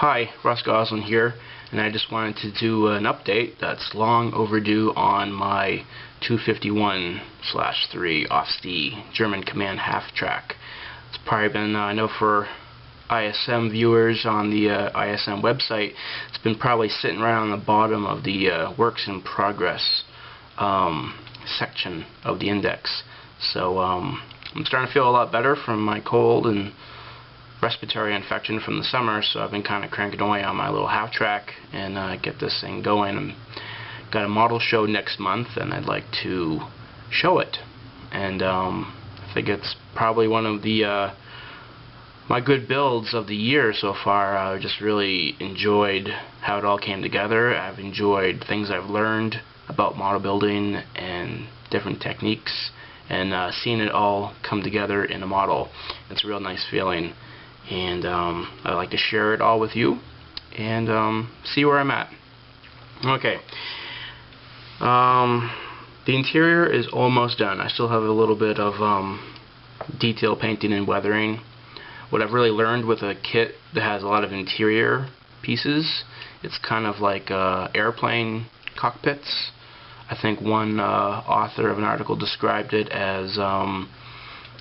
Hi, Gosselin here, and I just wanted to do an update that's long overdue on my 251/3 OFST German Command half track. It's probably been, I know for ISM viewers on the ISM website, it's been probably sitting right on the bottom of the works in progress section of the index. So I'm starting to feel a lot better from my cold and respiratory infection from the summer, so I've been kind of cranking away on my little half track and get this thing going. I've got a model show next month and I'd like to show it, and I think it's probably one of the my good builds of the year so far. I just really enjoyed how it all came together. I've enjoyed things I've learned about model building and different techniques, and seeing it all come together in a model. It's a real nice feeling, and I'd like to share it all with you and see where I'm at. Okay, the interior is almost done. I still have a little bit of detail painting and weathering. What I've really learned with a kit that has a lot of interior pieces, it's kind of like airplane cockpits. I think one author of an article described it as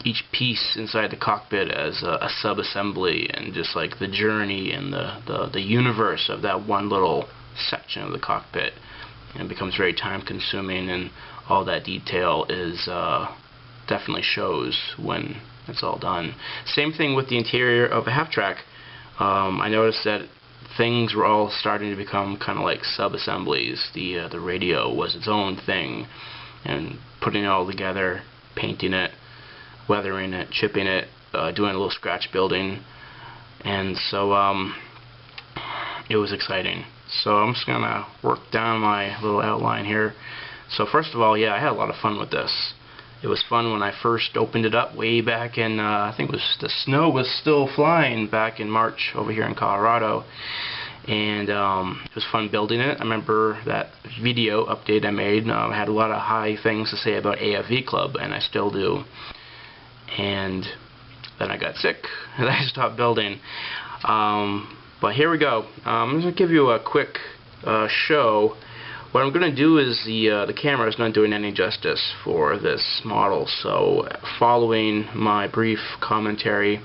each piece inside the cockpit as a sub-assembly, and just like the journey and the universe of that one little section of the cockpit. And it becomes very time consuming, and all that detail is definitely shows when it's all done. Same thing with the interior of a half track. I noticed that things were all starting to become kind of like sub-assemblies. The radio was its own thing, and putting it all together, painting it, weathering it, chipping it, doing a little scratch building, and so it was exciting. So I'm just gonna work down my little outline here. So first of all, yeah, I had a lot of fun with this. It was fun when I first opened it up way back in, I think it was, the snow was still flying back in March over here in Colorado, and it was fun building it. I remember that video update I made. I had a lot of high things to say about AFV Club, and I still do. And then I got sick and I stopped building. But here we go. I'm going to give you a quick show. What I'm going to do is the camera is not doing any justice for this model, so following my brief commentary,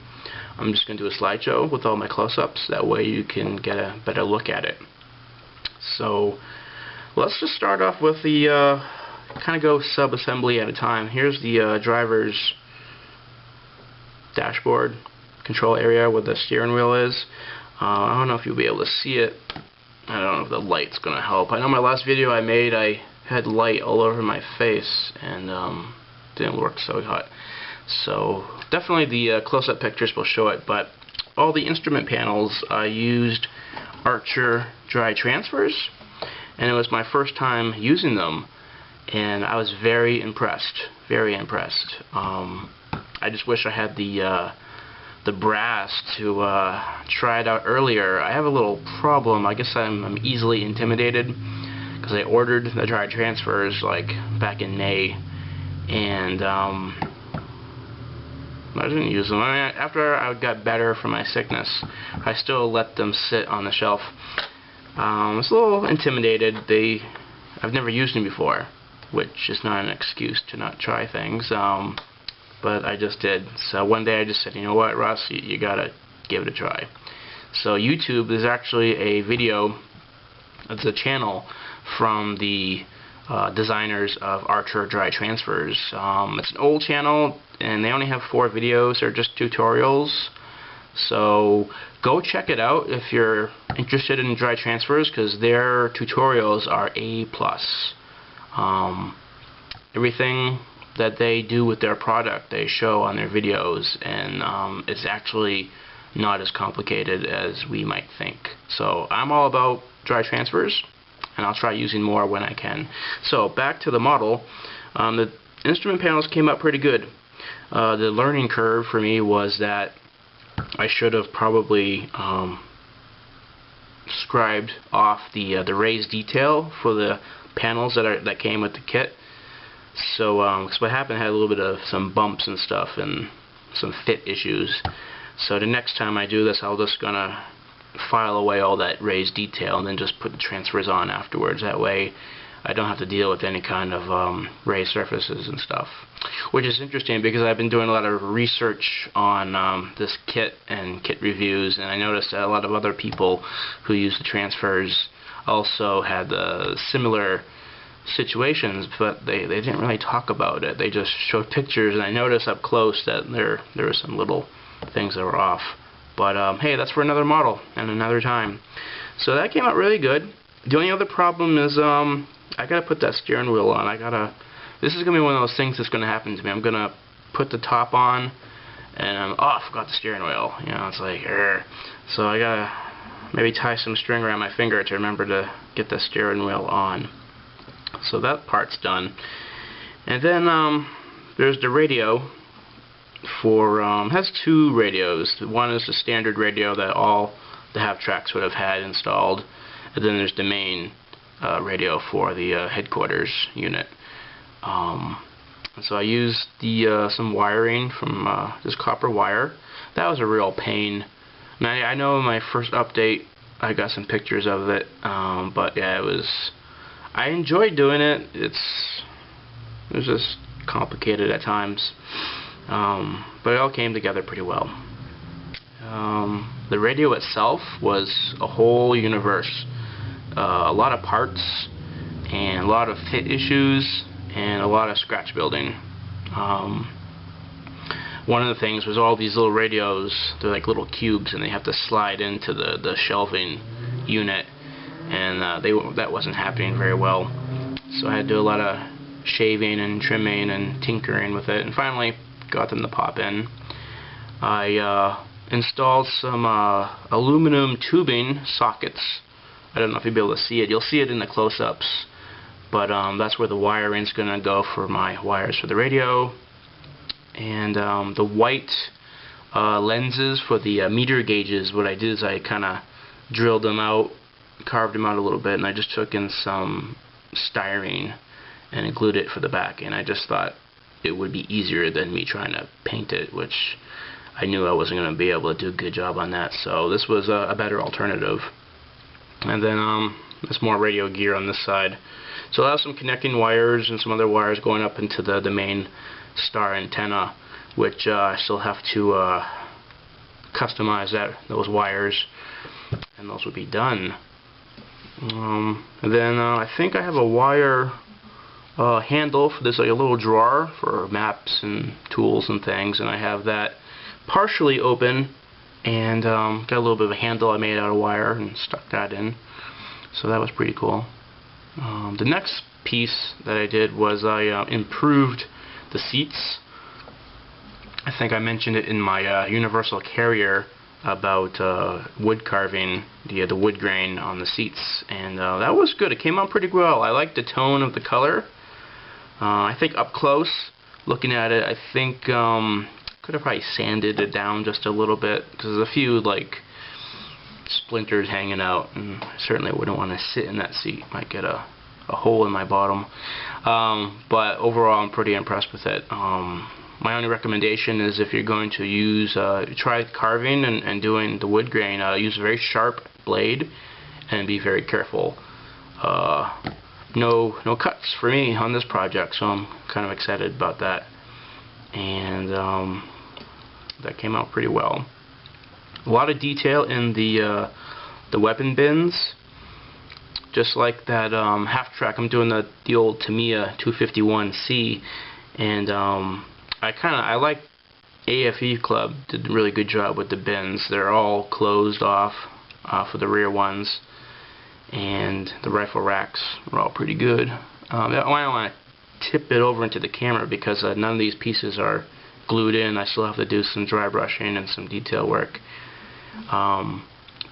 I'm just going to do a slideshow with all my close-ups. That way you can get a better look at it. So let's just start off with the kind of go sub-assembly at a time. Here's the driver's dashboard control area where the steering wheel is. I don't know if you'll be able to see it. I don't know if the light's gonna help. I know my last video I made, I had light all over my face and didn't work so hot. So definitely the close-up pictures will show it, but all the instrument panels I used Archer dry transfers, and it was my first time using them, and I was very impressed. Very impressed. I just wish I had the brass to try it out earlier. I have a little problem. I guess I'm easily intimidated because I ordered the dry transfers like back in May, and I didn't use them. I mean, after I got better from my sickness, I still let them sit on the shelf. I was a little intimidated. I've never used them before, which is not an excuse to not try things. But I just did. So one day I just said, you know what, Russ, you gotta give it a try. So YouTube, there's actually a video, it's a channel from the designers of Archer dry transfers. It's an old channel and they only have 4 videos. They're just tutorials. So go check it out if you're interested in dry transfers, because their tutorials are A+. Everything that they do with their product they show on their videos, and it's actually not as complicated as we might think. So I'm all about dry transfers, and I'll try using more when I can. So back to the model. The instrument panels came up pretty good. The learning curve for me was that I should have probably scribed off the raised detail for the panels that came with the kit. So, because what happened, I had a little bit of some bumps and stuff and some fit issues. So the next time I do this, I'll just gonna file away all that raised detail and then just put the transfers on afterwards. That way I don't have to deal with any kind of raised surfaces and stuff. Which is interesting because I've been doing a lot of research on this kit and kit reviews, and I noticed that a lot of other people who use the transfers also had similar situations, but they didn't really talk about it. They just showed pictures, and I noticed up close that there were some little things that were off. But hey, that's for another model and another time. So that came out really good. The only other problem is I gotta put that steering wheel on. This is gonna be one of those things that's gonna happen to me. I'm gonna put the top on, and I forgot the steering wheel. You know, it's like, so I gotta maybe tie some string around my finger to remember to get the steering wheel on. So that part's done. And then there's the radio. Has two radios. One is the standard radio that all the half-tracks would have had installed, and then there's the main radio for the headquarters unit. So I used some wiring from this copper wire. That was a real pain. And I know in my first update I got some pictures of it, but yeah, I enjoyed doing it. It was just complicated at times, but it all came together pretty well. The radio itself was a whole universe. A lot of parts and a lot of fit issues and a lot of scratch building. One of the things was all these little radios. They're like little cubes, and they have to slide into the shelving unit, and that wasn't happening very well. So I had to do a lot of shaving and trimming and tinkering with it, and finally got them to pop in. I installed some aluminum tubing sockets. I don't know if you'll be able to see it. You'll see it in the close-ups, but that's where the wiring's gonna go for my wires for the radio. And the white lenses for the meter gauges, what I did is I kind of drilled them out, carved them out a little bit, and I just took in some styrene and glued it for the back. And I just thought it would be easier than me trying to paint it, which I knew I wasn't going to be able to do a good job on that. So this was a better alternative. And then there's more radio gear on this side. So I have some connecting wires and some other wires going up into the main star antenna, which I still have to customize those wires, and those will be done. And then I think I have a wire handle for this, like a little drawer for maps and tools and things, and I have that partially open, and got a little bit of a handle I made out of wire and stuck that in. So that was pretty cool. The next piece that I did was I improved the seats. I think I mentioned it in my universal carrier about wood carving, the wood grain on the seats, and that was good. It came out pretty well. I like the tone of the color. I think up close, looking at it, I think could have probably sanded it down just a little bit, because there's a few like splinters hanging out, and I certainly wouldn't want to sit in that seat. Might get a hole in my bottom. But overall, I'm pretty impressed with it. My only recommendation is if you're going to use, try carving and doing the wood grain, use a very sharp blade and be very careful. No cuts for me on this project, so I'm kind of excited about that. And that came out pretty well. A lot of detail in the weapon bins. Just like that half-track, I'm doing the old Tamiya 251C, and I like AFV Club did a really good job with the bins. They're all closed off for the rear ones, and the rifle racks are all pretty good. I don't want to tip it over into the camera because none of these pieces are glued in. I still have to do some dry brushing and some detail work.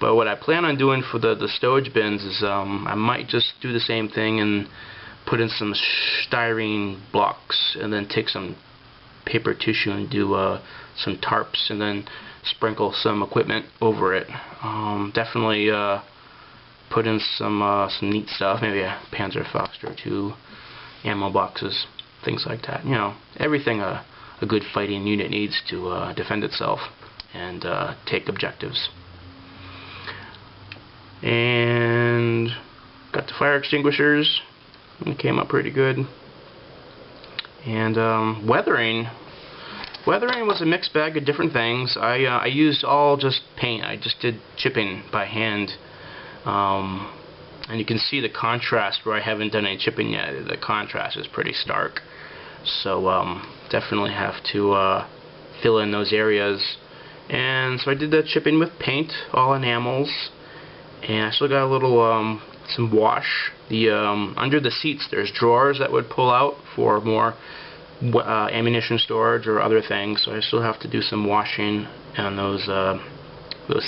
But what I plan on doing for the stowage bins is I might just do the same thing and put in some styrene blocks, and then take some paper tissue and do some tarps, and then sprinkle some equipment over it. Definitely put in some neat stuff, maybe a Panzerfaust or two, ammo boxes, things like that. You know, everything a good fighting unit needs to defend itself and take objectives. And got the fire extinguishers, and it came out pretty good. And weathering was a mixed bag of different things. I used all just paint. I just did chipping by hand, and you can see the contrast where I haven't done any chipping yet. The contrast is pretty stark, so definitely have to fill in those areas. And so I did that chipping with paint, all enamels, and I still got a little some wash. The under the seats there's drawers that would pull out for more ammunition storage or other things, so I still have to do some washing on those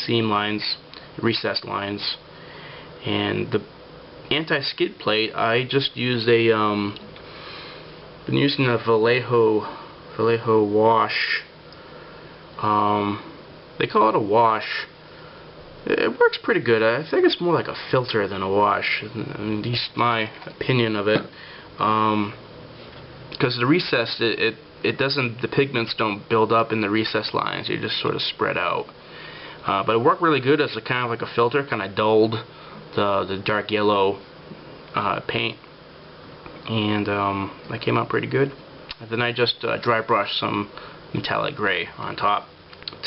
seam lines, recessed lines. And the anti-skid plate, I just used a been using a Vallejo wash. They call it a wash. It works pretty good. I think it's more like a filter than a wash, at least my opinion of it. Because the recess, it doesn't, the pigments don't build up in the recess lines. They just sort of spread out. But it worked really good as a kind of like a filter. Kind of dulled the dark yellow paint, and that came out pretty good. And then I just dry brushed some metallic gray on top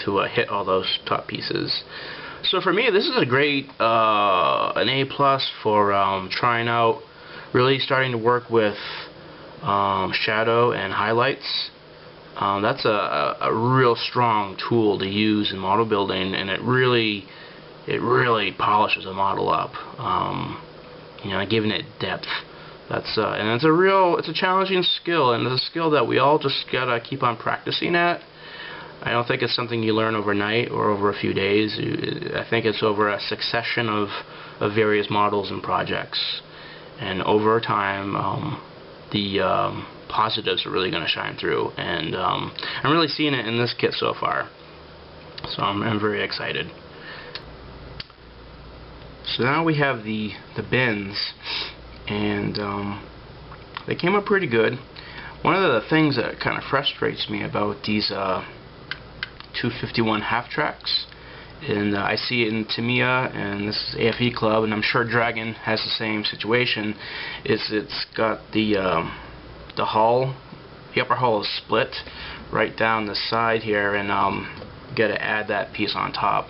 to hit all those top pieces. So for me, this is a great an A+ for trying out, really starting to work with shadow and highlights. That's a real strong tool to use in model building, and it really polishes a model up. You know, giving it depth. That's and it's a challenging skill, and it's a skill that we all just gotta keep on practicing at. I don't think it's something you learn overnight or over a few days. I think it's over a succession of various models and projects, and over time the positives are really going to shine through, and I'm really seeing it in this kit so far, so I'm very excited. So now we have the bins, and they came up pretty good. One of the things that kind of frustrates me about these 251 half tracks, and I see it in Tamiya, and this is AFV Club, and I'm sure Dragon has the same situation, is it's got the hull, the upper hull is split right down the side here, and got to add that piece on top.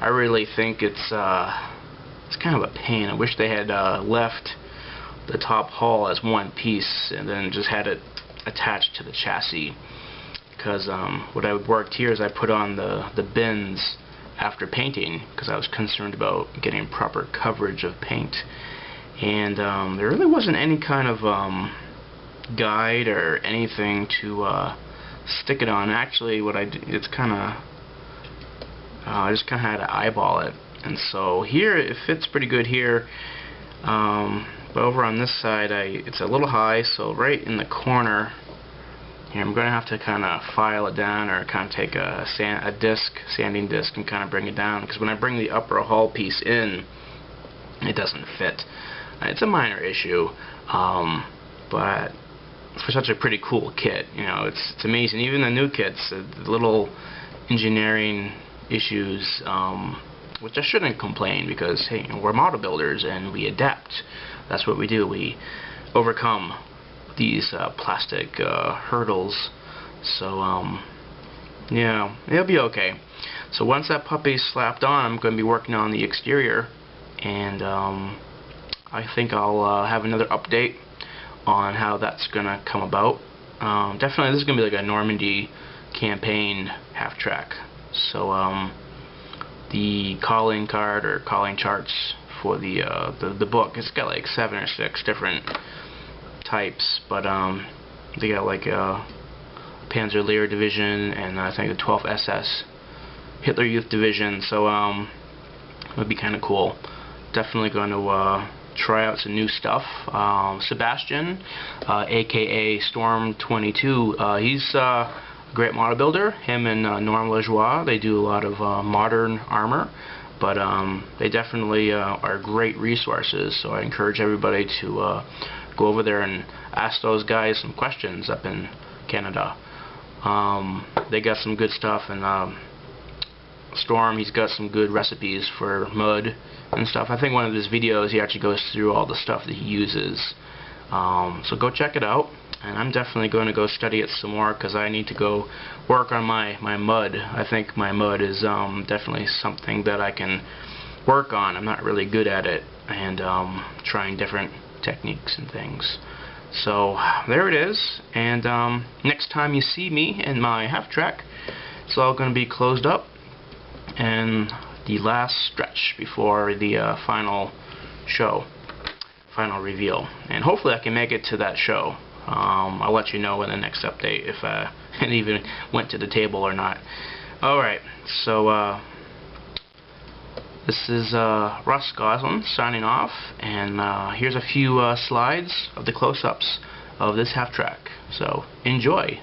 I really think it's kind of a pain. I wish they had left the top hull as one piece and then just had it attached to the chassis. Because what I worked here is I put on the bins after painting, because I was concerned about getting proper coverage of paint, and there really wasn't any kind of guide or anything to stick it on. Actually, what I did, it's kind of I just kind of had to eyeball it, and so here it fits pretty good here, but over on this side it's a little high, so right in the corner here, I'm going to have to kind of file it down, or kind of take a sanding disc, and kind of bring it down, because when I bring the upper hull piece in, it doesn't fit. It's a minor issue, but for such a pretty cool kit, you know, it's amazing. Even the new kits, the little engineering issues, which I shouldn't complain, because hey, you know, we're model builders and we adapt. That's what we do. We overcome these plastic hurdles. So yeah, it'll be okay. So once that puppy's slapped on, I'm going to be working on the exterior, and I think I'll have another update on how that's going to come about. Definitely this is going to be like a Normandy campaign half track. So the calling card or calling charts for the book, it's got like 7 or 6 different types, but they got like a Panzer Lehr division, and I think the 12th SS Hitler Youth division, so it would be kind of cool. Definitely going to try out some new stuff. Sebastian, aka Storm22, he's a great model builder. Him and Norm Lajoie, they do a lot of modern armor, but they definitely are great resources, so I encourage everybody to go over there and ask those guys some questions up in Canada. They got some good stuff, and Storm, he's got some good recipes for mud and stuff. I think one of his videos he actually goes through all the stuff that he uses. So go check it out, and I'm definitely going to go study it some more because I need to go work on my mud. I think my mud is definitely something that I can work on. I'm not really good at it, and trying different techniques and things. So there it is, and next time you see me in my half track, it's all going to be closed up and the last stretch before the final show, final reveal, and hopefully I can make it to that show. I'll let you know in the next update if it even went to the table or not. Alright, so this is Russ Gosselin signing off, and here's a few slides of the close-ups of this half track. So enjoy!